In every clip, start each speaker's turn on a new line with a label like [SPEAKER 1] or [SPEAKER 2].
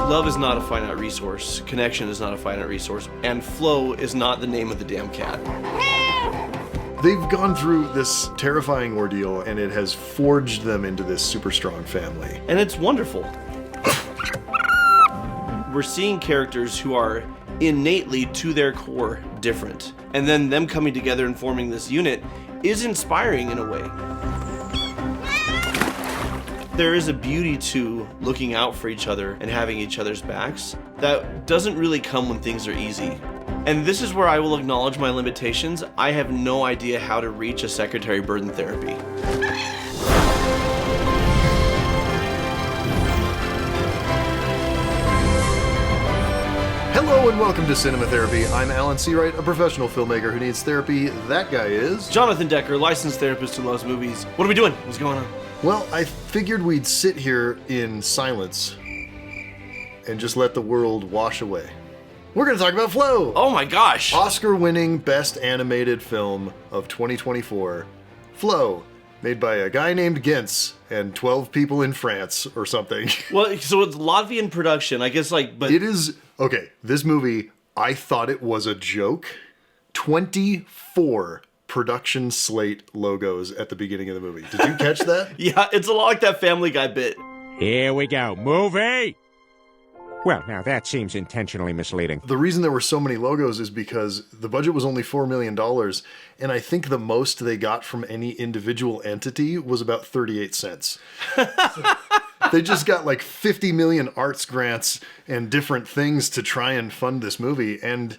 [SPEAKER 1] Love is not a finite resource. Connection is not a finite resource. And flow is not the name of the damn cat.
[SPEAKER 2] They've gone through this terrifying ordeal, and it has forged them into this super strong family.
[SPEAKER 1] And it's wonderful. We're seeing characters who are innately, to their core, different. And then them coming together and forming this unit is inspiring in a way. There is a beauty to looking out for each other and having each other's backs that doesn't really come when things are easy. And this is where I will acknowledge my limitations. I have no idea how to reach a secretary burden therapy.
[SPEAKER 2] Hello and welcome to Cinema Therapy. I'm Alan Seawright, a professional filmmaker who needs therapy. That guy is...
[SPEAKER 1] Jonathan Decker, licensed therapist who loves movies. What are we doing? What's going on?
[SPEAKER 2] Well, I figured we'd sit here in silence and just let the world wash away. We're going to talk about Flow!
[SPEAKER 1] Oh my gosh!
[SPEAKER 2] Oscar-winning Best Animated Film of 2024. Flow, made by a guy named Gentz and 12 people in France or something.
[SPEAKER 1] Well, so it's Latvian production, I guess, but...
[SPEAKER 2] It is... Okay, this movie, I thought it was a joke. 24 production slate logos at the beginning of the movie. Did you catch that?
[SPEAKER 1] Yeah, it's a lot like that Family Guy bit.
[SPEAKER 3] Here we go. Movie! Well, now that seems intentionally misleading.
[SPEAKER 2] The reason there were so many logos is because the budget was only $4 million, and I think the most they got from any individual entity was about 38 cents. They just got like 50 million arts grants and different things to try and fund this movie, and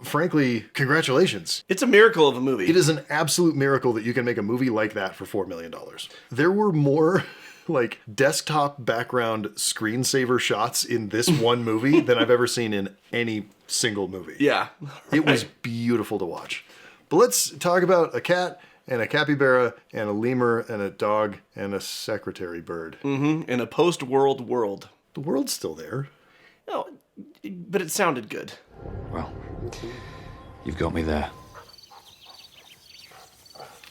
[SPEAKER 2] frankly, congratulations.
[SPEAKER 1] It's a miracle of a movie.
[SPEAKER 2] It is an absolute miracle that you can make a movie like that for $4 million. There were more... like desktop background screensaver shots in this one movie than I've ever seen in any single movie.
[SPEAKER 1] Yeah.
[SPEAKER 2] It was beautiful to watch. But let's talk about a cat and a capybara and a lemur and a dog and a secretary bird.
[SPEAKER 1] Mm-hmm. In a post-world world.
[SPEAKER 2] The world's still there.
[SPEAKER 1] No, but it sounded good.
[SPEAKER 4] Well, you've got me there.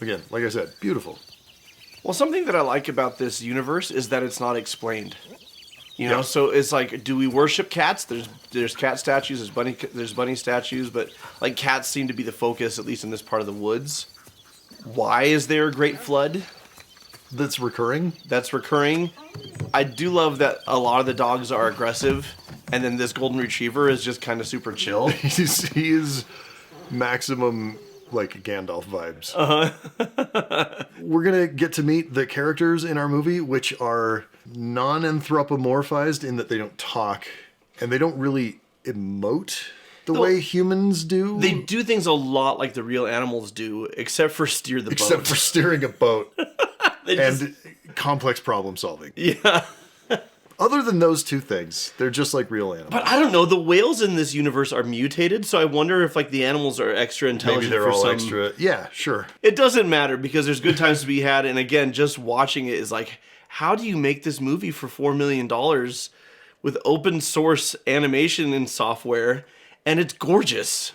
[SPEAKER 2] Again, like I said, beautiful.
[SPEAKER 1] Well, something that I like about this universe is that it's not explained. You know, so it's like, do we worship cats? There's cat statues, there's bunny statues, but like cats seem to be the focus, at least in this part of the woods. Why is there a great flood?
[SPEAKER 2] That's recurring?
[SPEAKER 1] That's recurring. I do love that a lot of the dogs are aggressive, and then this golden retriever is just kind of super chill.
[SPEAKER 2] He is maximum... like Gandalf vibes. We're gonna get to meet the characters in our movie, which are non-anthropomorphized in that they don't talk and they don't really emote the way humans do.
[SPEAKER 1] They do things a lot like the real animals do, except for steer the boat.
[SPEAKER 2] Except for steering a boat and complex problem solving.
[SPEAKER 1] Yeah.
[SPEAKER 2] Other than those two things, they're just like real animals.
[SPEAKER 1] But I don't know, the whales in this universe are mutated, so I wonder if like the animals are extra intelligent.
[SPEAKER 2] Maybe they're all extra. Yeah, sure.
[SPEAKER 1] It doesn't matter because there's good times to be had, and again, just watching it is like, how do you make this movie for $4 million with open source animation and software, and it's gorgeous?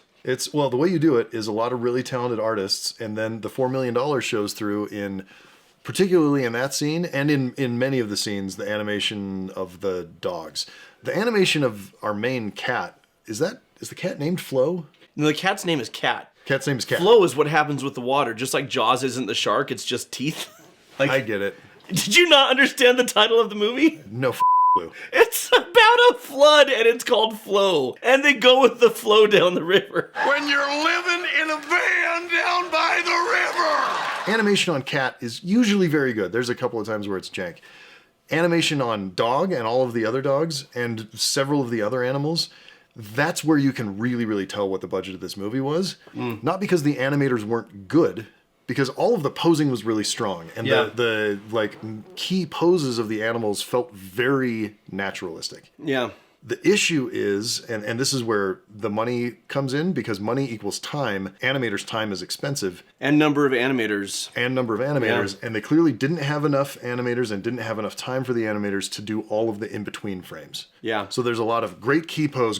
[SPEAKER 2] Well, the way you do it is a lot of really talented artists, and then the $4 million shows through in... particularly in that scene, and in many of the scenes, the animation of the dogs. The animation of our main cat, is the cat named Flo?
[SPEAKER 1] No, the cat's name is Cat.
[SPEAKER 2] Cat's name is Cat.
[SPEAKER 1] Flow is what happens with the water, just like Jaws isn't the shark, it's just teeth. Like,
[SPEAKER 2] I get it.
[SPEAKER 1] Did you not understand the title of the movie?
[SPEAKER 2] No clue.
[SPEAKER 1] It's about a flood, and it's called Flow. And they go with the flow down the river.
[SPEAKER 5] When you're living in a van down by the river!
[SPEAKER 2] Animation on cat is usually very good. There's a couple of times where it's jank. Animation on dog and all of the other dogs and several of the other animals, that's where you can really, really tell what the budget of this movie was. Not because the animators weren't good, because all of the posing was really strong. And the like key poses of the animals felt very naturalistic.
[SPEAKER 1] Yeah.
[SPEAKER 2] The issue is, and this is where the money comes in, because money equals time. Animators' time is expensive.
[SPEAKER 1] And number of animators.
[SPEAKER 2] Yeah. And they clearly didn't have enough animators and didn't have enough time for the animators to do all of the in-between frames.
[SPEAKER 1] Yeah.
[SPEAKER 2] So there's a lot of great key pose,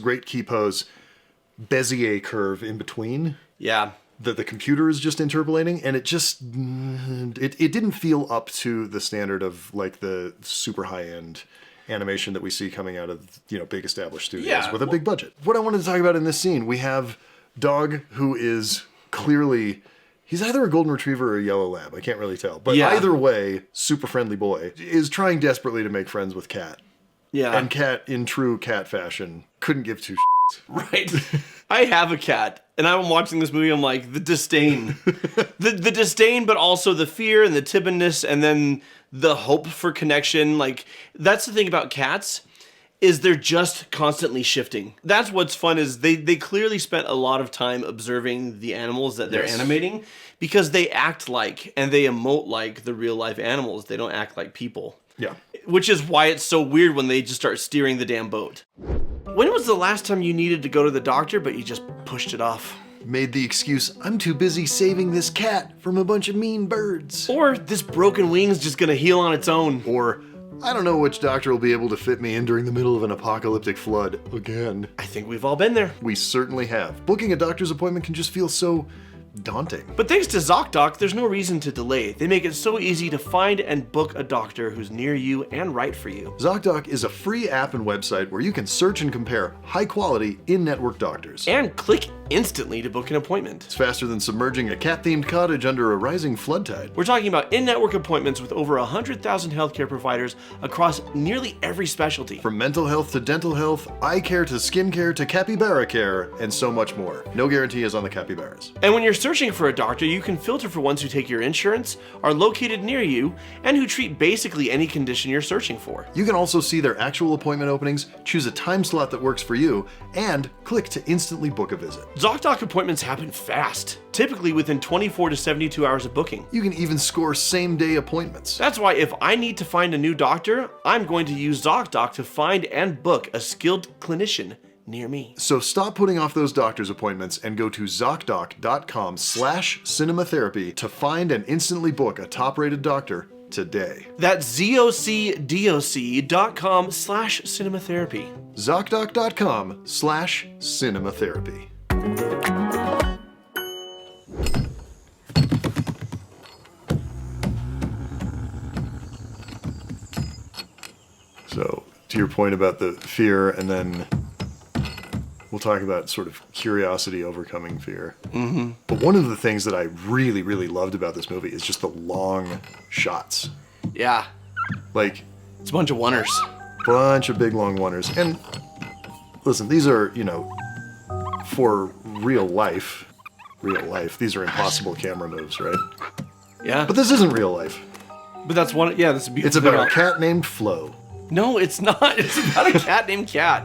[SPEAKER 2] Bezier curve in between.
[SPEAKER 1] Yeah.
[SPEAKER 2] That the computer is just interpolating, and it just, it didn't feel up to the standard of like the super high-end animation that we see coming out of, big established studios
[SPEAKER 1] Yeah,
[SPEAKER 2] with a big budget. What I wanted to talk about in this scene, we have Dog, who is clearly, he's either a golden retriever or a yellow lab. I can't really tell. But either way, super friendly boy, is trying desperately to make friends with Cat.
[SPEAKER 1] Yeah.
[SPEAKER 2] And Cat, in true Cat fashion, couldn't give two shits.
[SPEAKER 1] Right. I have a cat, and I'm watching this movie, I'm like, the disdain. the disdain, but also the fear and the timidness, and then the hope for connection. Like, that's the thing about cats, is they're just constantly shifting. That's what's fun, is they clearly spent a lot of time observing the animals that they're animating, because they act like, and they emote like the real life animals. They don't act like people.
[SPEAKER 2] Yeah.
[SPEAKER 1] Which is why it's so weird when they just start steering the damn boat. When was the last time you needed to go to the doctor, but you just pushed it off?
[SPEAKER 2] Made the excuse, I'm too busy saving this cat from a bunch of mean birds.
[SPEAKER 1] Or this broken wing's just gonna heal on its own.
[SPEAKER 2] Or, I don't know which doctor will be able to fit me in during the middle of an apocalyptic flood again.
[SPEAKER 1] I think we've all been there.
[SPEAKER 2] We certainly have. Booking a doctor's appointment can just feel so daunting.
[SPEAKER 1] But thanks to ZocDoc, there's no reason to delay. They make it so easy to find and book a doctor who's near you and right for you.
[SPEAKER 2] ZocDoc is a free app and website where you can search and compare high-quality, in-network doctors.
[SPEAKER 1] And click instantly to book an appointment.
[SPEAKER 2] It's faster than submerging a cat-themed cottage under a rising flood tide.
[SPEAKER 1] We're talking about in-network appointments with over 100,000 healthcare providers across nearly every specialty.
[SPEAKER 2] From mental health to dental health, eye care to skin care to capybara care, and so much more. No guarantee is on the capybaras.
[SPEAKER 1] And when you're searching for a doctor, you can filter for ones who take your insurance, are located near you, and who treat basically any condition you're searching for.
[SPEAKER 2] You can also see their actual appointment openings, choose a time slot that works for you, and click to instantly book a visit.
[SPEAKER 1] ZocDoc appointments happen fast, typically within 24 to 72 hours of booking.
[SPEAKER 2] You can even score same-day appointments.
[SPEAKER 1] That's why if I need to find a new doctor, I'm going to use ZocDoc to find and book a skilled clinician near me.
[SPEAKER 2] So stop putting off those doctor's appointments and go to ZocDoc.com/cinematherapy to find and instantly book a top-rated doctor today.
[SPEAKER 1] That's ZocDoc.com/cinematherapy.
[SPEAKER 2] ZocDoc.com/cinematherapy. So, to your point about the fear, and then we'll talk about sort of curiosity overcoming fear. Mm-hmm. But one of the things that I really, really loved about this movie is just the long shots.
[SPEAKER 1] Yeah.
[SPEAKER 2] Like,
[SPEAKER 1] it's a bunch of oneers.
[SPEAKER 2] Bunch of big long oneers. And listen, these are, for real life, these are impossible camera moves, right?
[SPEAKER 1] Yeah.
[SPEAKER 2] But this isn't real life.
[SPEAKER 1] But that's one, yeah, that's a beautiful
[SPEAKER 2] It's about
[SPEAKER 1] thing.
[SPEAKER 2] a cat named Flo.
[SPEAKER 1] No, it's not. It's about a cat named Cat.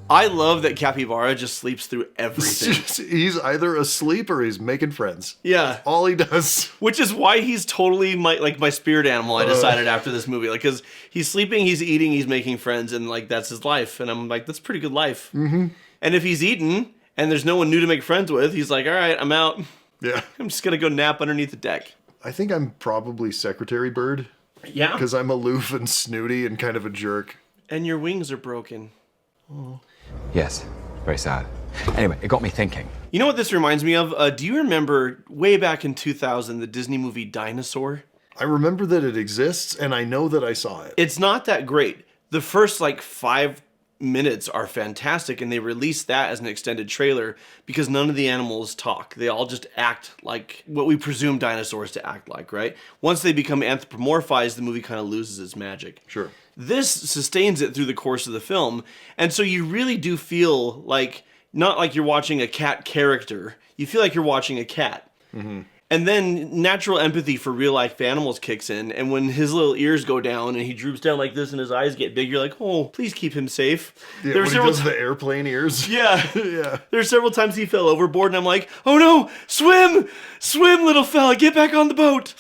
[SPEAKER 1] I love that Capybara just sleeps through everything.
[SPEAKER 2] He's either asleep or he's making friends.
[SPEAKER 1] Yeah.
[SPEAKER 2] All he does.
[SPEAKER 1] Which is why he's totally my spirit animal, I decided after this movie. Like, because he's sleeping, he's eating, he's making friends, and, that's his life. And I'm like, that's a pretty good life. Mm-hmm. And if he's eating, and there's no one new to make friends with, he's like, all right, I'm out.
[SPEAKER 2] Yeah.
[SPEAKER 1] I'm just going to go nap underneath the deck.
[SPEAKER 2] I think I'm probably Secretary Bird.
[SPEAKER 1] Yeah.
[SPEAKER 2] Because I'm aloof and snooty and kind of a jerk.
[SPEAKER 1] And your wings are broken.
[SPEAKER 2] Oh.
[SPEAKER 4] Yes, very sad. Anyway, it got me thinking.
[SPEAKER 1] You know what this reminds me of? Do you remember way back in 2000, the Disney movie Dinosaur?
[SPEAKER 2] I remember that it exists, and I know that I saw it.
[SPEAKER 1] It's not that great. The first 5 minutes are fantastic, and they released that as an extended trailer because none of the animals talk. They all just act like what we presume dinosaurs to act like, right? Once they become anthropomorphized, the movie kind of loses its magic.
[SPEAKER 2] Sure.
[SPEAKER 1] This sustains it through the course of the film, and so you really do feel like, not like you're watching a cat character, you feel like you're watching a cat. Mm-hmm. And then natural empathy for real life animals kicks in, and when his little ears go down and he droops down like this and his eyes get big, you're like, oh, please keep him safe.
[SPEAKER 2] Yeah, when he does the airplane ears.
[SPEAKER 1] Yeah.
[SPEAKER 2] Yeah.
[SPEAKER 1] There's several times he fell overboard and I'm like, oh no, swim, little fella, get back on the boat.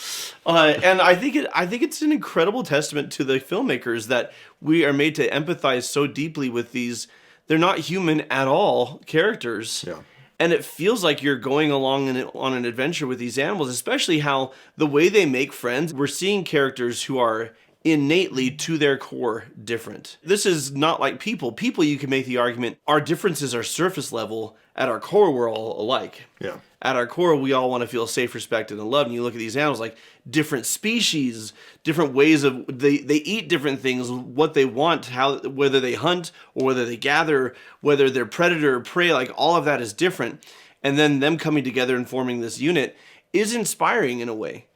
[SPEAKER 1] And I think it's an incredible testament to the filmmakers that we are made to empathize so deeply with these, they're not human at all characters.
[SPEAKER 2] Yeah.
[SPEAKER 1] And it feels like you're going along on an adventure with these animals, especially how the way they make friends, we're seeing characters who are innately to their core different. This is not like people. People, you can make the argument, our differences are surface level. At our core, we're all alike.
[SPEAKER 2] Yeah.
[SPEAKER 1] At our core, we all want to feel safe, respected, and loved. And you look at these animals like different species, different ways of, they eat different things, what they want, how, whether they hunt or whether they gather, whether they're predator or prey, like all of that is different. And then them coming together and forming this unit is inspiring in a way.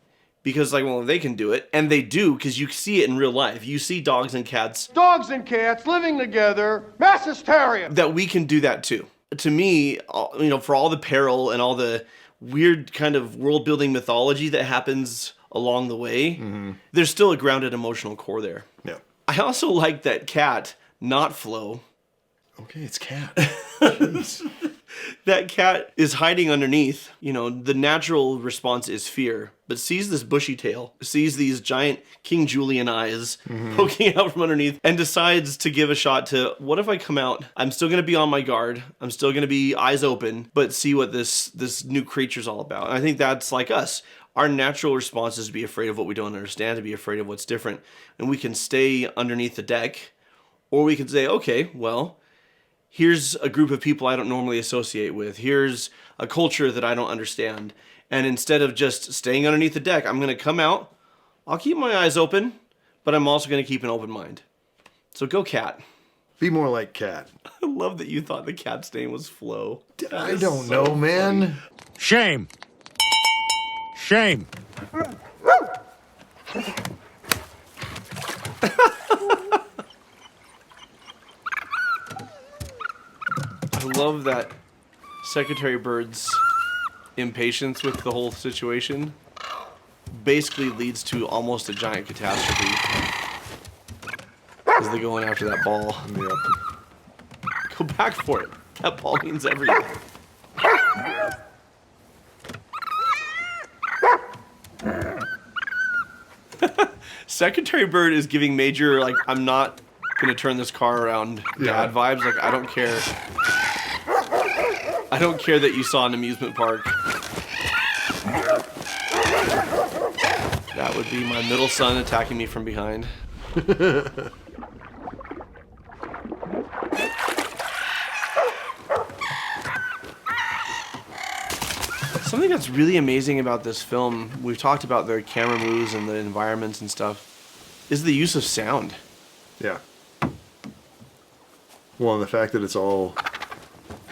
[SPEAKER 1] Because, like, well, they can do it. And they do, because you see it in real life. You see dogs and cats.
[SPEAKER 5] Dogs and cats living together, mass hysteria.
[SPEAKER 1] That we can do that too. To me, you know, for all the peril and all the weird kind of world-building mythology that happens along the way, there's still a grounded emotional core there.
[SPEAKER 2] Yeah.
[SPEAKER 1] I also like that Cat, not Flo.
[SPEAKER 2] Okay, it's Cat. Jeez.
[SPEAKER 1] That cat is hiding underneath. You know, the natural response is fear, but sees this bushy tail, sees these giant King Julian eyes poking out from underneath, and decides to give a shot to, what if I come out? I'm still going to be on my guard. I'm still going to be eyes open, but see what this new creature's all about. And I think that's like us. Our natural response is to be afraid of what we don't understand, to be afraid of what's different. And we can stay underneath the deck, or we can say, okay, well, here's a group of people I don't normally associate with. Here's a culture that I don't understand. And instead of just staying underneath the deck, I'm going to come out. I'll keep my eyes open, but I'm also going to keep an open mind. So go Cat.
[SPEAKER 2] Be more like Cat.
[SPEAKER 1] I love that you thought the cat's name was Flo.
[SPEAKER 2] I don't know, man.
[SPEAKER 3] Shame. Shame.
[SPEAKER 1] I love that Secretary Bird's impatience with the whole situation basically leads to almost a giant catastrophe as they're going after that ball.
[SPEAKER 2] Yep.
[SPEAKER 1] Go back for it. That ball means everything. Secretary Bird is giving major, like, I'm not gonna turn this car around dad vibes. Like, I don't care. I don't care that you saw an amusement park. That would be my middle son attacking me from behind. Something that's really amazing about this film, we've talked about the camera moves and the environments and stuff, is the use of sound.
[SPEAKER 2] Yeah. Well, and the fact that it's all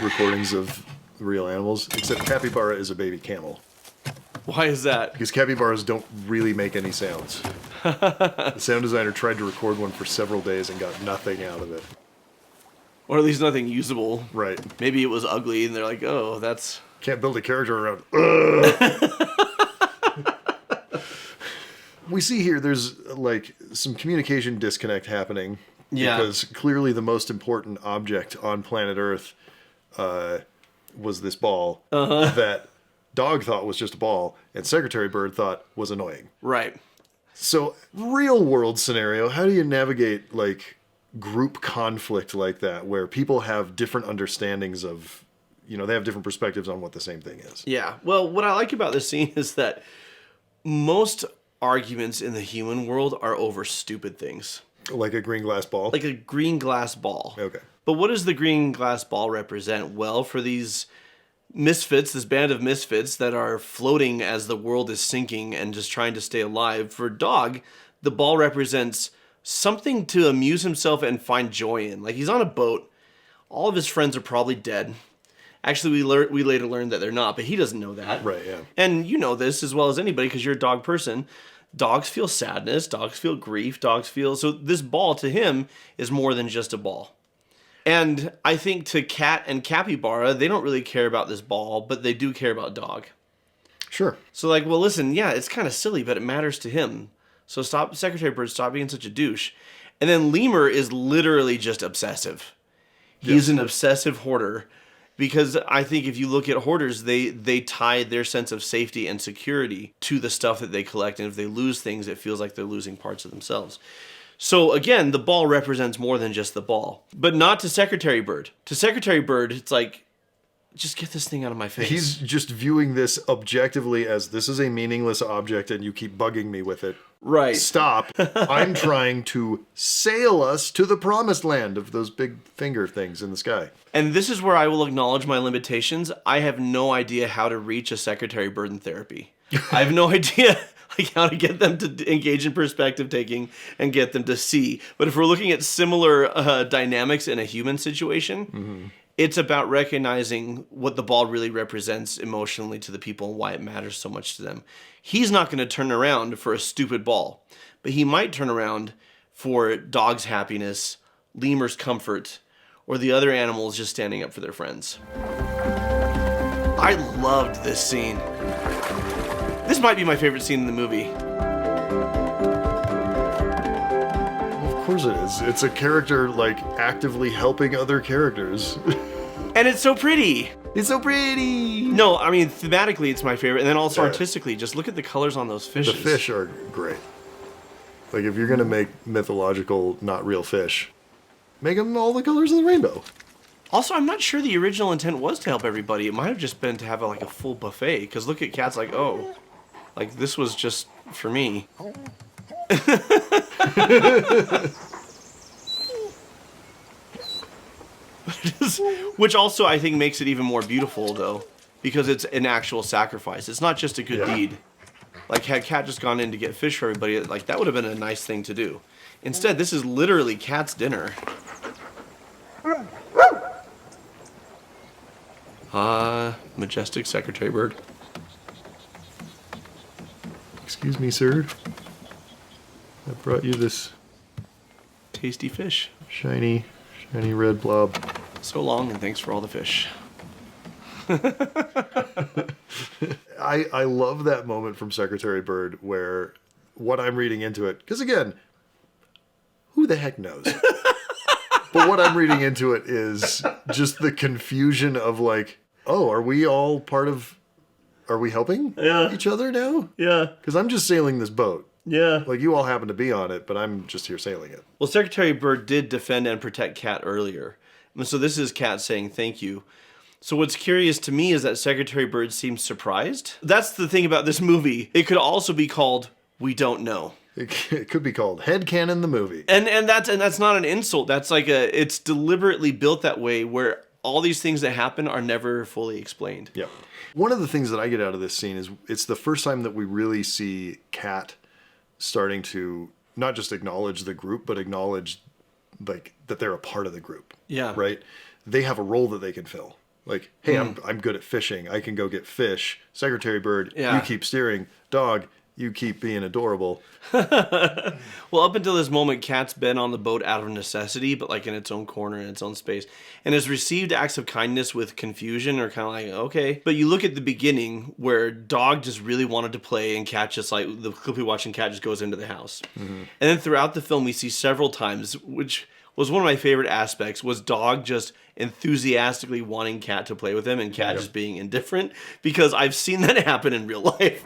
[SPEAKER 2] recordings of real animals, except Capybara is a baby camel.
[SPEAKER 1] Why is that?
[SPEAKER 2] Because capybaras don't really make any sounds. The sound designer tried to record one for several days and got nothing out of it.
[SPEAKER 1] Or at least nothing usable.
[SPEAKER 2] Right.
[SPEAKER 1] Maybe it was ugly and they're like, oh, that's...
[SPEAKER 2] Can't build a character around. We see here there's like some communication disconnect happening.
[SPEAKER 1] Yeah.
[SPEAKER 2] Because clearly the most important object on planet Earth was this ball that Dog thought was just a ball and Secretary Bird thought was annoying.
[SPEAKER 1] Right.
[SPEAKER 2] So, real world scenario, how do you navigate like group conflict like that where people have different understandings of, you know, they have different perspectives on what the same thing is?
[SPEAKER 1] Yeah. Well, what I like about this scene is that most arguments in the human world are over stupid things.
[SPEAKER 2] Like a green glass ball?
[SPEAKER 1] Like a green glass ball.
[SPEAKER 2] Okay.
[SPEAKER 1] But what does the green glass ball represent? Well, for these misfits, this band of misfits that are floating as the world is sinking and just trying to stay alive, for Dog, the ball represents something to amuse himself and find joy in. Like, he's on a boat. All of his friends are probably dead. Actually, we later learned that they're not, but he doesn't know that.
[SPEAKER 2] Right, yeah.
[SPEAKER 1] And you know this as well as anybody because you're a dog person. Dogs feel sadness. Dogs feel grief. Dogs feel... So this ball to him is more than just a ball. And I think to Cat and Capybara, they don't really care about this ball, but they do care about Dog.
[SPEAKER 2] Sure.
[SPEAKER 1] So like, well, listen, yeah, it's kind of silly, but it matters to him. So stop, Secretary Bird, stop being such a douche. And then Lemur is literally just obsessive. He's an obsessive hoarder. Because I think if you look at hoarders, they tie their sense of safety and security to the stuff that they collect. And if they lose things, it feels like they're losing parts of themselves. So again, the ball represents more than just the ball. But not to Secretary Bird. To Secretary Bird, it's like, just get this thing out of my face.
[SPEAKER 2] He's just viewing this objectively as this is a meaningless object and you keep bugging me with it.
[SPEAKER 1] Right.
[SPEAKER 2] Stop. I'm trying to sail us to the promised land of those big finger things in the sky.
[SPEAKER 1] And this is where I will acknowledge my limitations. I have no idea how to reach a secretary bird in therapy. I have no idea like how to get them to engage in perspective taking and get them to see. But if we're looking at similar dynamics in a human situation, it's about recognizing what the ball really represents emotionally to the people and why it matters so much to them. He's not going to turn around for a stupid ball, but he might turn around for Dog's happiness, Lemur's comfort, or the other animals just standing up for their friends. I loved this scene. This might be my favorite scene in the movie.
[SPEAKER 2] Of course it is. It's a character, like, actively helping other characters.
[SPEAKER 1] And it's so pretty.
[SPEAKER 2] It's so pretty!
[SPEAKER 1] No, I mean, thematically it's my favorite. And then also
[SPEAKER 2] Yeah.
[SPEAKER 1] artistically, just look at the colors on those fishes.
[SPEAKER 2] The fish are great. Like, if you're gonna make mythological, not real fish, make them all the colors of the rainbow.
[SPEAKER 1] Also, I'm not sure the original intent was to help everybody. It might have just been to have like a full buffet. Because look at cats like, oh, like this was just for me. Which also I think makes it even more beautiful though, because it's an actual sacrifice. It's not just a good deed. Like had Cat just gone in to get fish for everybody, like that would have been a nice thing to do. Instead, this is literally Cat's dinner. Majestic secretary bird.
[SPEAKER 2] Excuse me, sir. I brought you this
[SPEAKER 1] Tasty fish.
[SPEAKER 2] shiny red blob.
[SPEAKER 1] So long, and thanks for all the fish.
[SPEAKER 2] I love that moment from Secretary Bird where what I'm reading into it, because again, who the heck knows? But what I'm reading into it is just the confusion of like, oh, are we all part of, are we helping each other now?
[SPEAKER 1] Yeah.
[SPEAKER 2] Because I'm just sailing this boat.
[SPEAKER 1] Yeah.
[SPEAKER 2] Like you all happen to be on it, but I'm just here sailing it.
[SPEAKER 1] Well, Secretary Bird did defend and protect Cat earlier. And so this is Cat saying thank you. So what's curious to me is that Secretary Bird seems surprised. That's the thing about this movie. It could also be called We Don't Know.
[SPEAKER 2] It could be called Headcanon the movie.
[SPEAKER 1] And that's not an insult. That's like it's deliberately built that way where all these things that happen are never fully explained.
[SPEAKER 2] Yeah. One of the things that I get out of this scene is it's the first time that we really see Cat starting to not just acknowledge the group, but acknowledge like that they're a part of the group.
[SPEAKER 1] Yeah.
[SPEAKER 2] Right? They have a role that they can fill. Like, hey, I'm good at fishing. I can go get fish. Secretary Bird, you keep steering. Dog, you keep being adorable.
[SPEAKER 1] Well, up until this moment, Cat's been on the boat out of necessity, but like in its own corner, in its own space, and has received acts of kindness with confusion or kind of like, okay. But you look at the beginning where Dog just really wanted to play and Cat just like, the clip we watch and Cat just goes into the house. And then throughout the film, we see several times, which was one of my favorite aspects, was Dog just enthusiastically wanting Cat to play with him and Cat just being indifferent, because I've seen that happen in real life.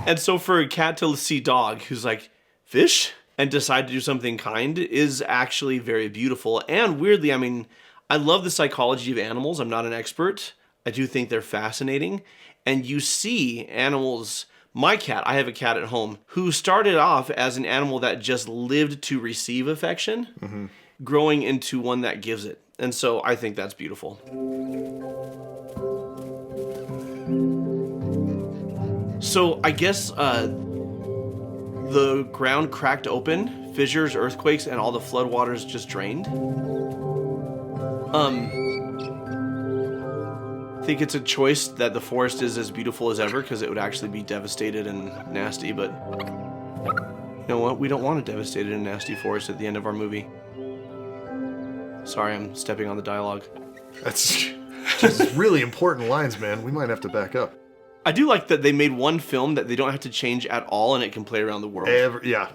[SPEAKER 1] And so for a Cat to see Dog, who's like, fish? And decide to do something kind is actually very beautiful. And weirdly, I mean, I love the psychology of animals. I'm not an expert. I do think they're fascinating. And you see animals, my cat, I have a cat at home, who started off as an animal that just lived to receive affection, growing into one that gives it. And so I think that's beautiful. So I guess the ground cracked open, fissures, earthquakes, and all the floodwaters just drained. I think it's a choice that the forest is as beautiful as ever because it would actually be devastated and nasty, but you know what? We don't want a devastated and nasty forest at the end of our movie. Sorry, I'm stepping on the dialogue.
[SPEAKER 2] That's just really important lines, man. We might have to back up.
[SPEAKER 1] I do like that they made one film that they don't have to change at all and it can play around the world.
[SPEAKER 2] Yeah.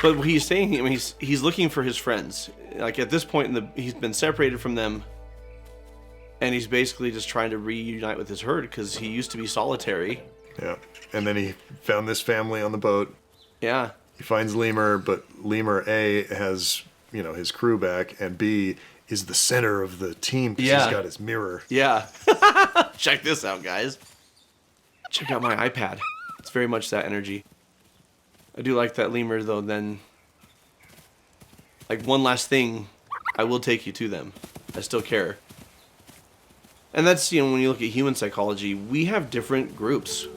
[SPEAKER 1] But what he's saying, I mean, he's looking for his friends. Like at this point, he's been separated from them, and he's basically just trying to reunite with his herd because he used to be solitary.
[SPEAKER 2] Yeah. And then he found this family on the boat.
[SPEAKER 1] Yeah.
[SPEAKER 2] He finds Lemur, but Lemur A has, his crew back, and B is the center of the team because he's got his mirror.
[SPEAKER 1] Yeah. Check this out, guys. Check out my iPad. It's very much that energy. I do like that Lemur, though, then... Like, one last thing, I will take you to them. I still care. And that's, when you look at human psychology, we have different groups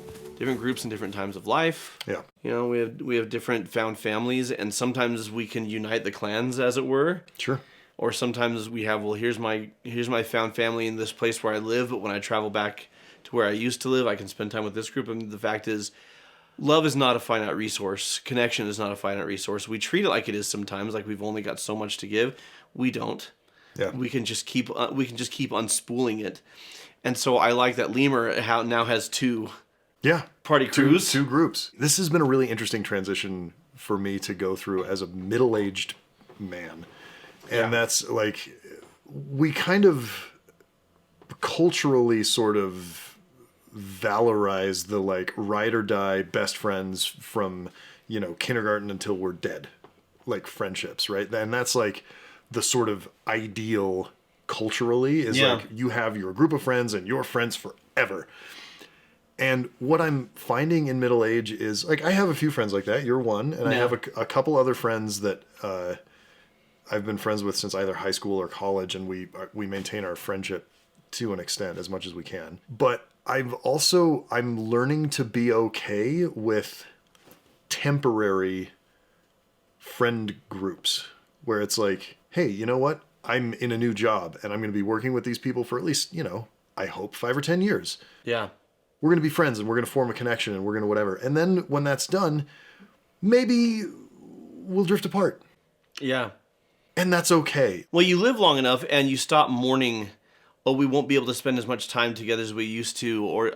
[SPEAKER 1] in different times of life.
[SPEAKER 2] Yeah.
[SPEAKER 1] We have different found families, and sometimes we can unite the clans, as it were.
[SPEAKER 2] Sure.
[SPEAKER 1] Or sometimes we have, here's my found family in this place where I live, but when I travel back to where I used to live, I can spend time with this group. And the fact is, love is not a finite resource. Connection is not a finite resource. We treat it like it is sometimes, like we've only got so much to give. We don't.
[SPEAKER 2] Yeah.
[SPEAKER 1] We can just keep unspooling it. And so I like that Lemur now has two party crews.
[SPEAKER 2] Two groups. This has been a really interesting transition for me to go through as a middle-aged man. And that's like, we kind of culturally sort of valorize the like ride or die best friends from, kindergarten until we're dead, like friendships, right? And that's like the sort of ideal culturally is like you have your group of friends and your friends forever. And what I'm finding in middle age is like, I have a few friends like that. You're one. And I have a couple other friends that I've been friends with since either high school or college. And we maintain our friendship to an extent as much as we can. But I'm learning to be okay with temporary friend groups where it's like, hey, you know what? I'm in a new job and I'm going to be working with these people for at least, I hope 5 or 10 years.
[SPEAKER 1] Yeah.
[SPEAKER 2] We're going to be friends and we're going to form a connection and we're going to whatever. And then when that's done, maybe we'll drift apart.
[SPEAKER 1] Yeah.
[SPEAKER 2] And that's okay.
[SPEAKER 1] Well, you live long enough and you stop mourning, oh, we won't be able to spend as much time together as we used to. Or,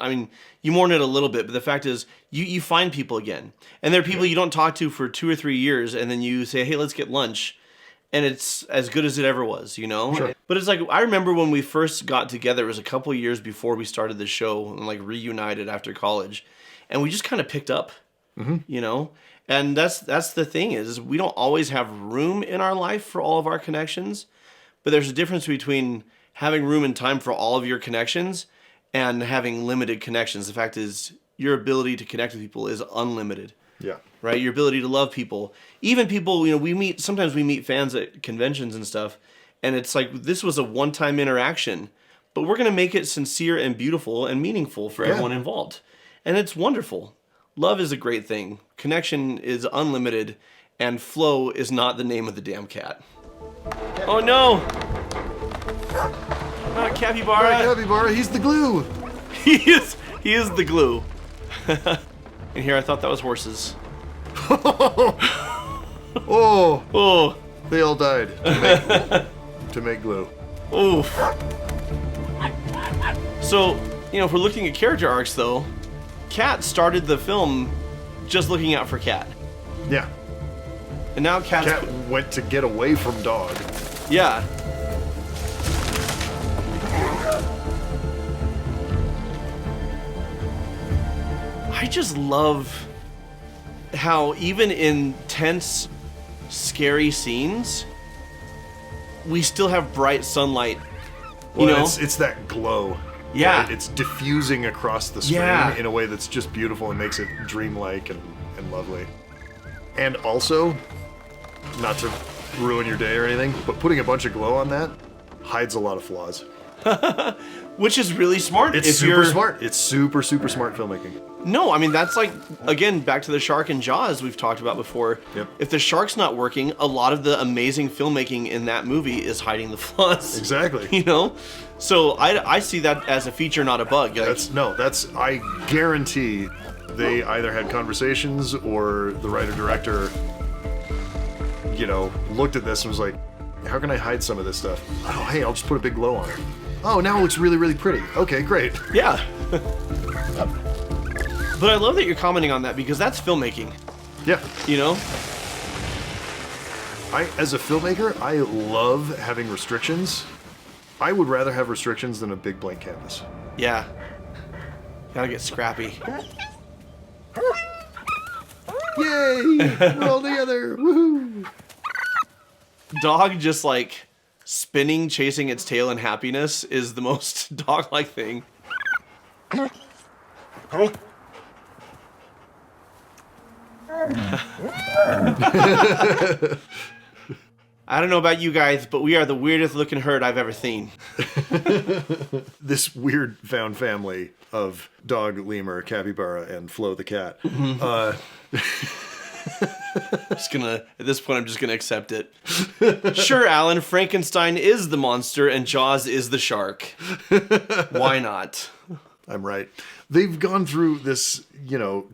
[SPEAKER 1] you mourn it a little bit, but the fact is you find people again. And there are people you don't talk to for 2 or 3 years and then you say, hey, let's get lunch. And it's as good as it ever was,
[SPEAKER 2] Sure.
[SPEAKER 1] But it's like, I remember when we first got together, it was a couple of years before we started the show and like reunited after college. And we just kind of picked up, And that's the thing is we don't always have room in our life for all of our connections. But there's a difference between having room and time for all of your connections and having limited connections. The fact is your ability to connect with people is unlimited.
[SPEAKER 2] Yeah.
[SPEAKER 1] Right? Your ability to love people. Even people, sometimes we meet fans at conventions and stuff, and it's like, this was a one-time interaction, but we're going to make it sincere and beautiful and meaningful for everyone involved. And it's wonderful. Love is a great thing. Connection is unlimited, and flow is not the name of the damn cat. Oh no! Not Capybara.
[SPEAKER 2] Not Capybara, he's the glue.
[SPEAKER 1] He is the glue. And here I thought that was horses.
[SPEAKER 2] Oh, they all died to make glue.
[SPEAKER 1] Oof. So, if we're looking at character arcs, though, Cat started the film just looking out for Cat.
[SPEAKER 2] Yeah.
[SPEAKER 1] And now
[SPEAKER 2] Cat went to get away from Dog.
[SPEAKER 1] Yeah. I just love how even in tense, scary scenes, we still have bright sunlight.
[SPEAKER 2] It's that glow.
[SPEAKER 1] Yeah.
[SPEAKER 2] Right? It's diffusing across the screen in a way that's just beautiful and makes it dreamlike and lovely. And also, not to ruin your day or anything, but putting a bunch of glow on that hides a lot of flaws.
[SPEAKER 1] Which is really smart.
[SPEAKER 2] It's super smart. It's super, super smart filmmaking.
[SPEAKER 1] No, that's like, again, back to the shark and Jaws we've talked about before.
[SPEAKER 2] Yep.
[SPEAKER 1] If the shark's not working, a lot of the amazing filmmaking in that movie is hiding the flaws.
[SPEAKER 2] Exactly.
[SPEAKER 1] So I see that as a feature, not a bug.
[SPEAKER 2] I guarantee they either had conversations or the writer-director, looked at this and was like, how can I hide some of this stuff? Oh, hey, I'll just put a big glow on it. Oh, now it looks really, really pretty. Okay, great.
[SPEAKER 1] Yeah. But I love that you're commenting on that because that's filmmaking.
[SPEAKER 2] Yeah.
[SPEAKER 1] As
[SPEAKER 2] a filmmaker, I love having restrictions. I would rather have restrictions than a big blank canvas.
[SPEAKER 1] Yeah. Gotta get scrappy.
[SPEAKER 2] Yay! We're all together. Woohoo!
[SPEAKER 1] Dog just like spinning, chasing its tail in happiness is the most dog-like thing. I don't know about you guys, but we are the weirdest looking herd I've ever seen.
[SPEAKER 2] This weird found family of dog, lemur, capybara, and Flo the cat.
[SPEAKER 1] At this point, I'm just gonna accept it. Sure, Alan, Frankenstein is the monster and Jaws is the shark. Why not?
[SPEAKER 2] I'm right. They've gone through this,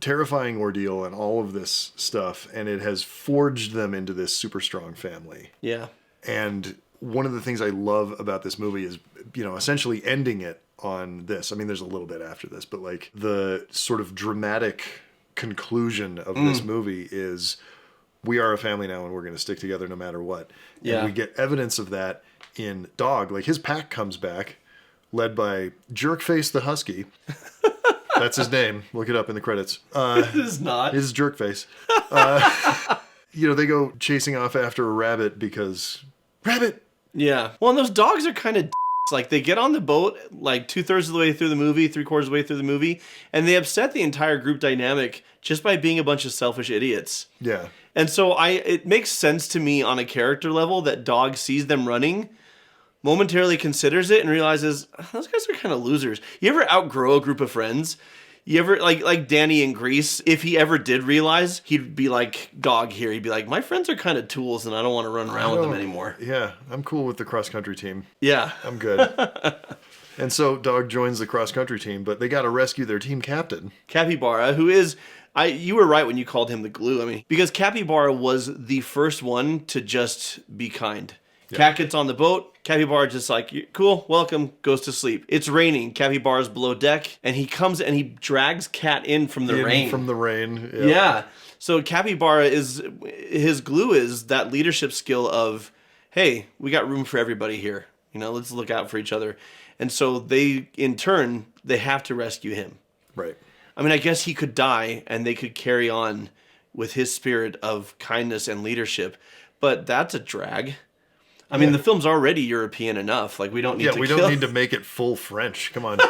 [SPEAKER 2] terrifying ordeal and all of this stuff, and it has forged them into this super strong family.
[SPEAKER 1] Yeah.
[SPEAKER 2] And one of the things I love about this movie is, essentially ending it on this. I mean, there's a little bit after this, but like the sort of dramatic conclusion of this movie is we are a family now and we're going to stick together no matter what.
[SPEAKER 1] Yeah.
[SPEAKER 2] And we get evidence of that in Dog. Like his pack comes back, led by Jerkface the Husky. That's his name. Look it up in the credits.
[SPEAKER 1] It is not.
[SPEAKER 2] It is Jerkface. They go chasing off after a rabbit because rabbit.
[SPEAKER 1] Yeah. Well, and those dogs are kind of like they get on the boat like 2/3 of the way through the movie, 3/4 of the way through the movie, and they upset the entire group dynamic just by being a bunch of selfish idiots.
[SPEAKER 2] Yeah.
[SPEAKER 1] And so it makes sense to me on a character level that Dog sees them running, momentarily considers it, and realizes those guys are kind of losers. You ever outgrow a group of friends? You ever like Danny in Grease? If he ever did realize, he'd be like Dog here. He'd be like, my friends are kind of tools, and I don't want to run around with them anymore.
[SPEAKER 2] Yeah, I'm cool with the cross country team.
[SPEAKER 1] Yeah,
[SPEAKER 2] I'm good. And so Dog joins the cross country team, but they got to rescue their team captain,
[SPEAKER 1] Capybara, who is. You were right when you called him the glue. I mean, because Capybara was the first one to just be kind. Yeah. Cat gets on the boat. Capybara just like, cool, welcome, goes to sleep. It's raining. Capybara's below deck, and he comes and he drags Cat in from the rain.
[SPEAKER 2] From the rain. Yep.
[SPEAKER 1] Yeah. So Capybara his glue is that leadership skill of, hey, we got room for everybody here. Let's look out for each other. And so they, in turn, they have to rescue him.
[SPEAKER 2] Right.
[SPEAKER 1] I mean, I guess he could die and they could carry on with his spirit of kindness and leadership, but that's a drag. I mean, the film's already European enough. Like, we don't need to
[SPEAKER 2] we don't need to make it full French. Come on.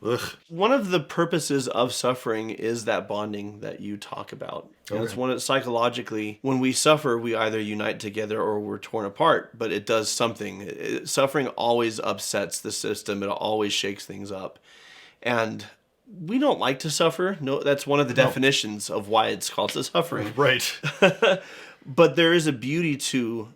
[SPEAKER 2] Ugh.
[SPEAKER 1] One of the purposes of suffering is that bonding that you talk about. Okay. It's one psychologically, when we suffer, we either unite together or we're torn apart, but it does something. Suffering always upsets the system. It always shakes things up. And we don't like to suffer. No, that's one of the definitions of why it's called suffering.
[SPEAKER 2] Right.
[SPEAKER 1] But there is a beauty to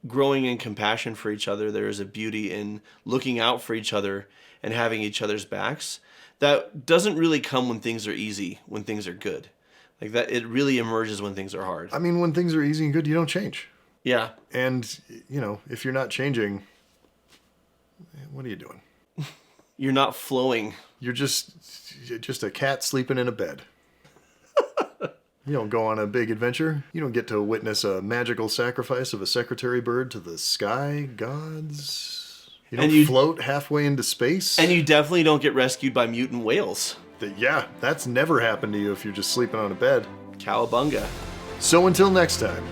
[SPEAKER 1] growing in compassion for each other. There is a beauty in looking out for each other and having each other's backs that doesn't really come when things are easy, when things are good. Like that, it really emerges when things are hard.
[SPEAKER 2] I mean, when things are easy and good, you don't change.
[SPEAKER 1] Yeah.
[SPEAKER 2] And, if you're not changing, what are you doing?
[SPEAKER 1] You're not flowing.
[SPEAKER 2] You're just a cat sleeping in a bed. You don't go on a big adventure. You don't get to witness a magical sacrifice of a secretary bird to the sky gods. You don't float halfway into space.
[SPEAKER 1] And you definitely don't get rescued by mutant whales.
[SPEAKER 2] Yeah, that's never happened to you if you're just sleeping on a bed.
[SPEAKER 1] Cowabunga.
[SPEAKER 2] So until next time.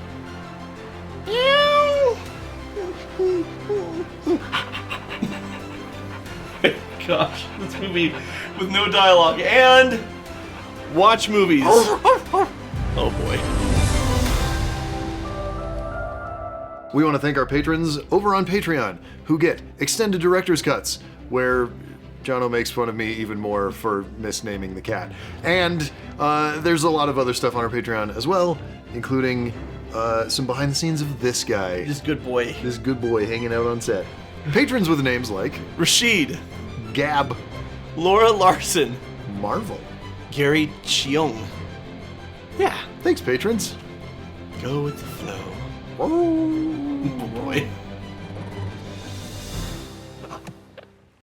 [SPEAKER 1] Gosh, this movie with no dialogue and watch movies. Oh boy.
[SPEAKER 2] We want to thank our patrons over on Patreon who get extended director's cuts where Jono makes fun of me even more for misnaming the cat. And there's a lot of other stuff on our Patreon as well, including some behind the scenes of this guy.
[SPEAKER 1] This good boy.
[SPEAKER 2] This good boy hanging out on set. Patrons with names like
[SPEAKER 1] Rashid,
[SPEAKER 2] Gab,
[SPEAKER 1] Laura Larson,
[SPEAKER 2] Marvel,
[SPEAKER 1] Gary Cheong. Yeah.
[SPEAKER 2] Thanks, patrons.
[SPEAKER 1] Go with the flow.
[SPEAKER 2] Oh
[SPEAKER 1] boy.